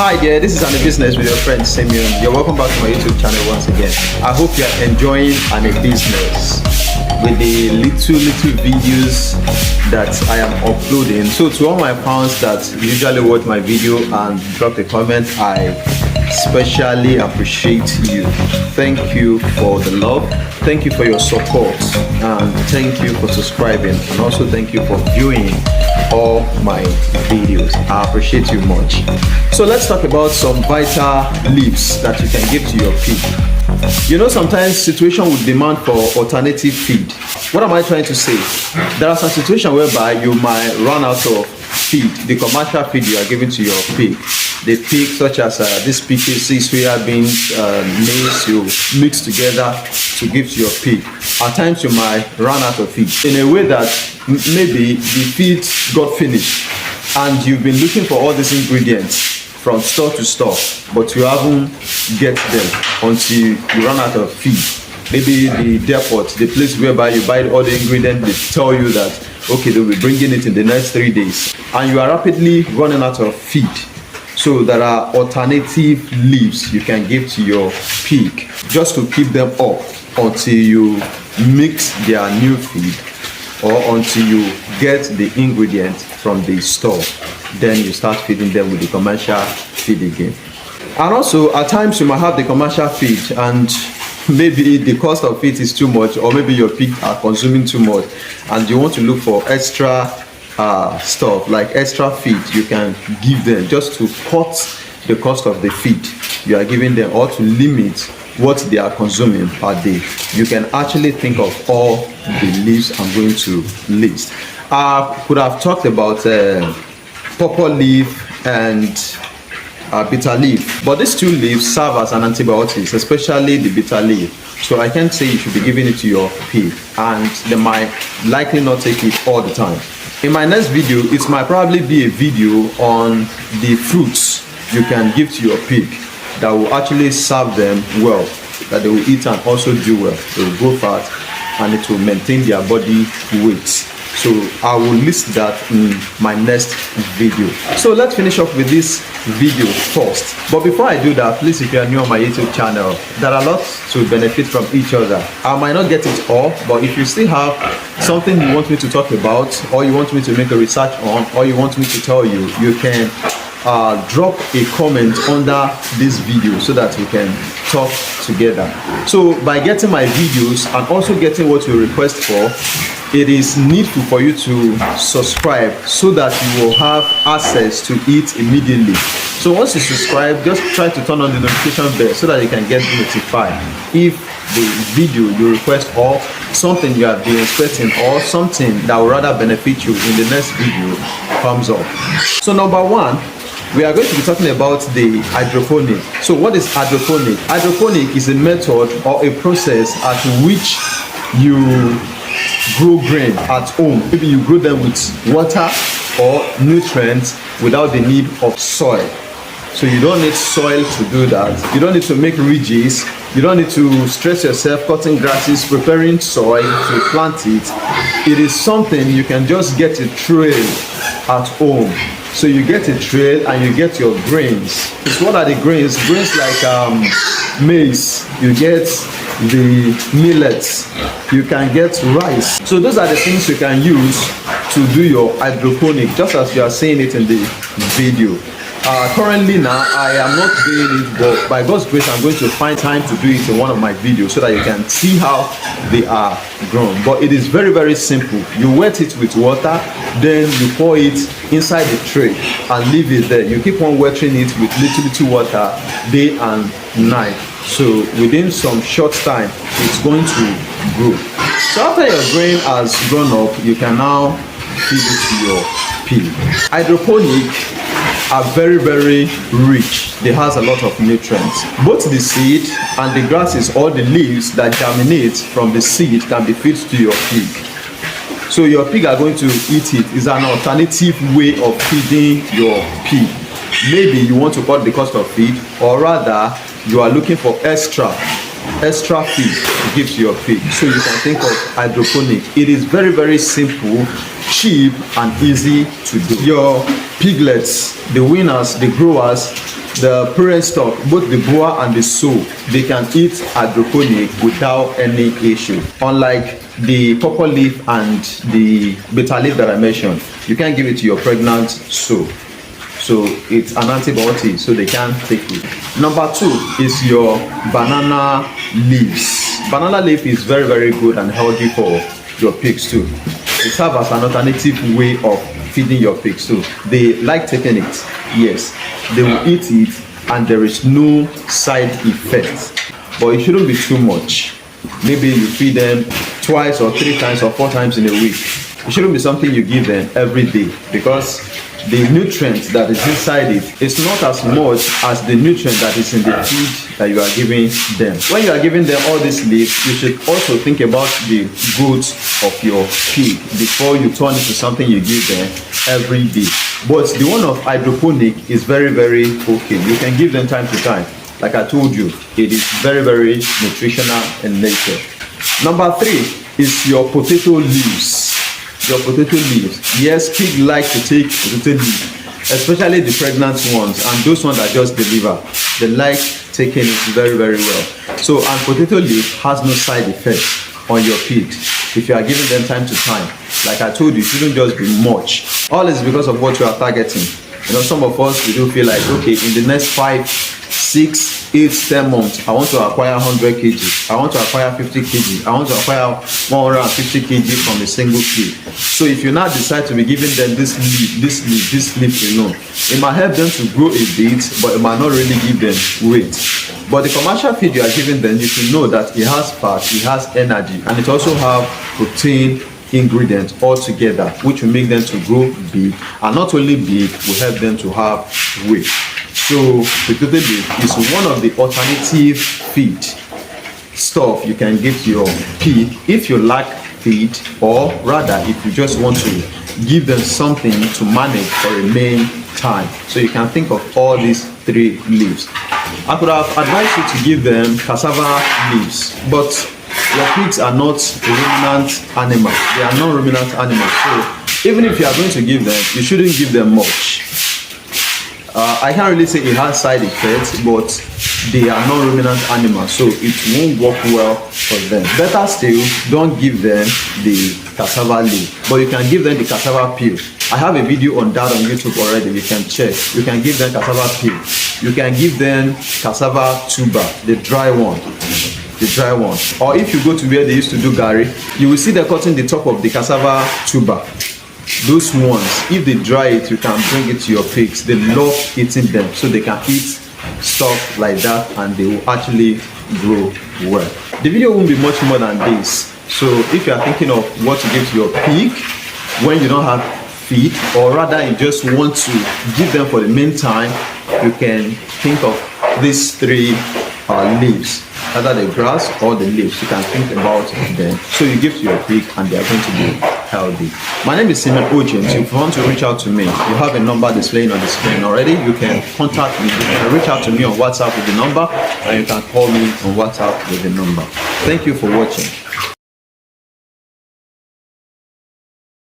Hi there, this is AniBusiness with your friend Simeon. You're welcome back to my YouTube channel once again. I hope you're enjoying AniBusiness with the little videos that I am uploading. So to all my fans that usually watch my video and drop a comment, I especially appreciate you. Thank you for the love, thank you for your support, and thank you for subscribing, and also thank you for viewing all my videos. I appreciate you much. So let's talk about some vital leaves that you can give to your pig. You know, sometimes situation would demand for alternative feed. What am I trying to say? There are some situations whereby you might run out of feed, the commercial feed you are giving to your pig. The pig, such as this PKC, soya beans, maize, you mix together to give to your pig. At times you might run out of feed in a way that maybe the feed got finished and you've been looking for all these ingredients from store to store, but you haven't get them until you run out of feed. Maybe the depot, the place whereby you buy all the ingredients, they tell you that okay, they'll be bringing it in the next 3 days, and you are rapidly running out of feed. So there are alternative leaves you can give to your pig just to keep them up until you mix their new feed or until you get the ingredients from the store. Then you start feeding them with the commercial feed again. And also at times you might have the commercial feed and maybe the cost of it is too much, or maybe your pig are consuming too much and you want to look for extra stuff like extra feed you can give them just to cut the cost of the feed you are giving them, or to limit what they are consuming per day. You can actually think of all the leaves I'm going to list. I could have talked about purple leaf and bitter leaf, but these two leaves serve as an antibiotics, especially the bitter leaf. So I can say you should be giving it to your pig, and they might likely not take it all the time. In my next video, it might probably be a video on the fruits you can give to your pig that will actually serve them well, that they will eat and also do well. They will grow fat and it will maintain their body weight. So I will list that in my next video. So let's finish off with this video first. But before I do that, please, if you are new on my YouTube channel, there are lots to benefit from each other. I might not get it all, but if you still have something you want me to talk about, or you want me to make a research on, or you want me to tell you, you can drop a comment under this video so that we can talk together. So by getting my videos and also getting what you request for, it is needful for you to subscribe so that you will have access to it immediately. So once you subscribe, just try to turn on the notification bell so that you can get notified if the video you request or something you have been expecting or something that will rather benefit you in the next video comes up. So number one, we are going to be talking about the hydroponic. So what is hydroponic? Hydroponic is a method or a process at which you grow grain at home. Maybe you grow them with water or nutrients without the need of soil. So you don't need soil to do that. You don't need to make ridges. You don't need to stress yourself cutting grasses, preparing soil to plant it. It is something you can just get a tray at home. So you get a tray and you get your grains. So what are the grains? Grains like maize, you get the millets, you can get rice. So those are the things you can use to do your hydroponic, just as you are saying it in the video. Currently now I am not doing it, but by God's grace I'm going to find time to do it in one of my videos so that you can see how they are grown. But it is very simple. You wet it with water, then you pour it inside the tray and leave it there. You keep on watering it with little water day and night. So within some short time it's going to grow. So after your grain has grown up, you can now feed it to your pig. Hydroponic are very rich. They has a lot of nutrients. Both the seed and the grasses or the leaves that germinate from the seed can be fed to your pig. So your pig are going to eat it. It's an alternative way of feeding your pig. Maybe you want to cut the cost of feed, or rather you are looking for extra feed to give to your pig. So you can think of hydroponic. It is very simple, cheap and easy to do. Your piglets, the winners, the growers the parent stock, both the boa and the sow, they can eat hydroponic without any issue. Unlike the purple leaf and the bitter leaf that I mentioned, you can't give it to your pregnant sow. So it's an antibiotic, so they can't take it. Number 2 is your banana leaves. Banana leaf is very, very good and healthy for your pigs too. It serves as an alternative way of feeding your pigs too. They like taking it. Yes, they will eat it and there is no side effect. But it shouldn't be too much. Maybe you feed them twice or 3 times or 4 times in a week. It shouldn't be something you give them every day, because the nutrient that is inside it is not as much as the nutrient that is in the feed that you are giving them. When you are giving them all these leaves, you should also think about the goods of your pig before you turn it to something you give them every day. But the one of hydroponic is very, very okay. You can give them time to time. Like I told you, it is very, very nutritional in nature. Number 3 is your potato leaves. Your potato leaves. Yes, pigs like to take potato leaves, especially the pregnant ones and those ones that just deliver. They like taking it very, very well. So, and potato leaf has no side effects on your pigs if you are giving them time to time. Like I told you, it shouldn't just be much. All is because of what you are targeting. You know, some of us, we do feel like, okay, in the next 5, 6, 8, 10 months, I want to acquire 100 kg. I want to acquire 50 kg. I want to acquire 150 kg from a single pig. So if you now decide to be giving them this leaf alone, it might help them to grow a bit, but it might not really give them weight. But the commercial feed you are giving them, you should know that it has fat, it has energy, and it also have protein ingredients all together, which will make them to grow big, and not only big, will help them to have weight. So potato leaf is one of the alternative feed stuff you can give to your pig if you lack feed, or rather if you just want to give them something to manage for a main time. So you can think of all these 3 leaves. I could have advised you to give them cassava leaves, but your pigs are not ruminant animals. They are non-ruminant animals. So even if you are going to give them, you shouldn't give them much. I can't really say it has side effects, but they are non-ruminant animals, so it won't work well for them. Better still, don't give them the cassava leaf, but you can give them the cassava peel. I have a video on that on YouTube already. You can check. You can give them cassava peel. You can give them cassava tuber, the dry one. Or if you go to where they used to do gari, you will see they're cutting the top of the cassava tuber. Those ones, if they dry it, you can bring it to your pigs. They love eating them, so they can eat stuff like that and they will actually grow well. The video won't be much more than this. So if you are thinking of what to give to your pig when you don't have feed, or rather you just want to give them for the meantime, you can think of these 3 leaves, either the grass or the leaves. You can think about them, so you give to your pig and they are going to be healthy. My name is Simon Ojens. If you want to reach out to me, you have a number displaying on the screen already. You can contact me. You can reach out to me on WhatsApp with the number, and you can call me on WhatsApp with the number. Thank you for watching.